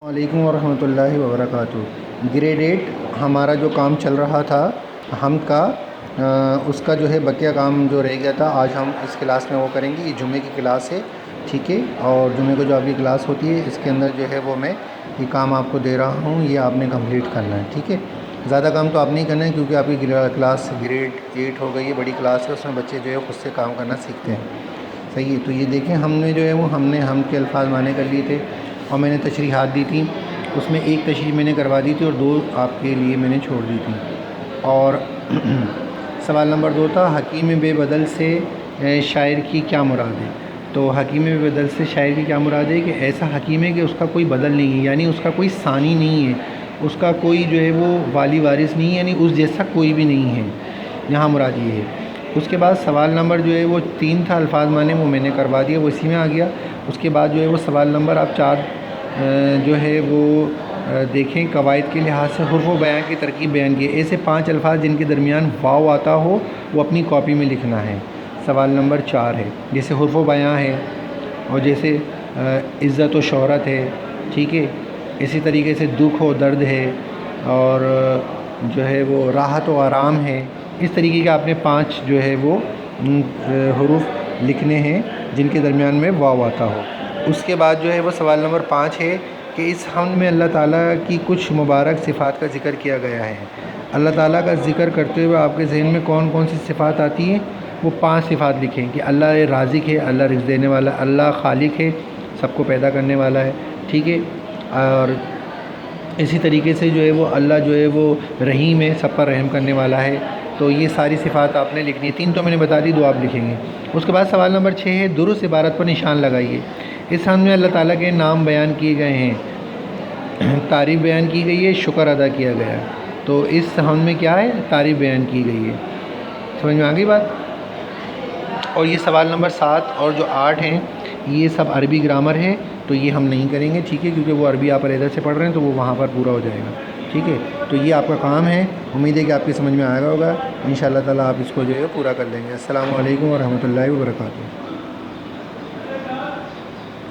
وعلیکم ورحمۃ اللہ وبرکاتہ۔ گریڈ 8 ہمارا جو کام چل رہا تھا حمد کا، اس کا جو ہے بقیہ کام جو رہ گیا تھا آج ہم اس کلاس میں وہ کریں گے۔ یہ جمعے کی کلاس ہے، ٹھیک ہے، اور جمعے کو جو آپ کی کلاس ہوتی ہے اس کے اندر جو ہے وہ میں یہ کام آپ کو دے رہا ہوں، یہ آپ نے کمپلیٹ کرنا ہے، ٹھیک ہے۔ زیادہ کام تو آپ نہیں کرنا ہے کیونکہ آپ کی کلاس گریڈ 8 ہو گئی ہے، بڑی کلاس ہے، اس میں بچے جو ہے خود سے کام کرنا سیکھتے ہیں، صحیح ہے۔ تو یہ دیکھیں ہم نے جو ہے وہ ہم نے حمد کے الفاظ معنی کر لیے تھے اور میں نے تشریحات دی تھیں، اس میں ایک تشریح میں نے کروا دی تھی اور 2 آپ کے لیے میں نے چھوڑ دی تھی۔ اور سوال نمبر 2 تھا حکیم بے بدل سے شاعر کی کیا مراد ہے؟ تو حکیم بے بدل سے شاعر کی کیا مراد ہے کہ ایسا حکیم ہے کہ اس کا کوئی بدل نہیں ہے، یعنی اس کا کوئی ثانی نہیں ہے، اس کا کوئی جو ہے وہ والی وارث نہیں ہے، یعنی اس جیسا کوئی بھی نہیں ہے، یہاں مراد یہ ہے۔ اس کے بعد سوال نمبر جو ہے وہ 3 تھا الفاظ معنی، وہ میں نے کروا دیا، وہ اسی میں آ گیا۔ اس کے بعد جو ہے وہ سوال نمبر آپ 4 جو ہے وہ دیکھیں قواعد کے لحاظ سے حرف و بیان کی ترکیب بیان کی ہے۔ ایسے 5 الفاظ جن کے درمیان واو آتا ہو وہ اپنی کاپی میں لکھنا ہے، سوال نمبر 4 ہے۔ جیسے حرف و بیان ہے، اور جیسے عزت و شہرت ہے، ٹھیک ہے، اسی طریقے سے دکھ و درد ہے، اور جو ہے وہ راحت و آرام ہے۔ اس طریقے کے آپ نے 5 جو ہے وہ حروف لکھنے ہیں جن کے درمیان میں واو آتا ہو۔ اس کے بعد جو ہے وہ سوال نمبر 5 ہے کہ اس حمد میں اللہ تعالیٰ کی کچھ مبارک صفات کا ذکر کیا گیا ہے۔ اللہ تعالیٰ کا ذکر کرتے ہوئے آپ کے ذہن میں کون کون سی صفات آتی ہیں؟ وہ 5 صفات لکھیں کہ اللہ رازق ہے، اللہ رزق دینے والا، اللہ خالق ہے، سب کو پیدا کرنے والا ہے، ٹھیک ہے، اور اسی طریقے سے جو ہے وہ اللہ جو ہے وہ رحیم ہے، سب پر رحم کرنے والا ہے۔ تو یہ ساری صفات آپ نے لکھنی ہے، 3 تو میں نے بتا دی، 2 آپ لکھیں گے۔ اس کے بعد سوال نمبر 6 ہے درست عبارت پر نشان لگائیے۔ اس حمد میں اللہ تعالیٰ کے نام بیان کیے گئے ہیں، تعریف بیان کی گئی ہے، شکر ادا کیا گیا ہے۔ تو اس حمد میں کیا ہے؟ تعریف بیان کی گئی ہے۔ سمجھ میں آ گئی بات؟ اور یہ سوال نمبر 7 اور جو 8 ہیں یہ سب عربی گرامر ہے، تو یہ ہم نہیں کریں گے، ٹھیک ہے، کیونکہ وہ عربی آپ علیحدہ سے پڑھ رہے ہیں تو وہ وہاں پر پورا ہو جائے گا، ٹھیک ہے۔ تو یہ آپ کا کام ہے، امید ہے کہ آپ کی سمجھ میں آیا ہوگا، انشاءاللہ تعالیٰ آپ اس کو جو ہے پورا کر لیں گے۔ السلام علیکم ورحمۃ اللہ وبرکاتہ۔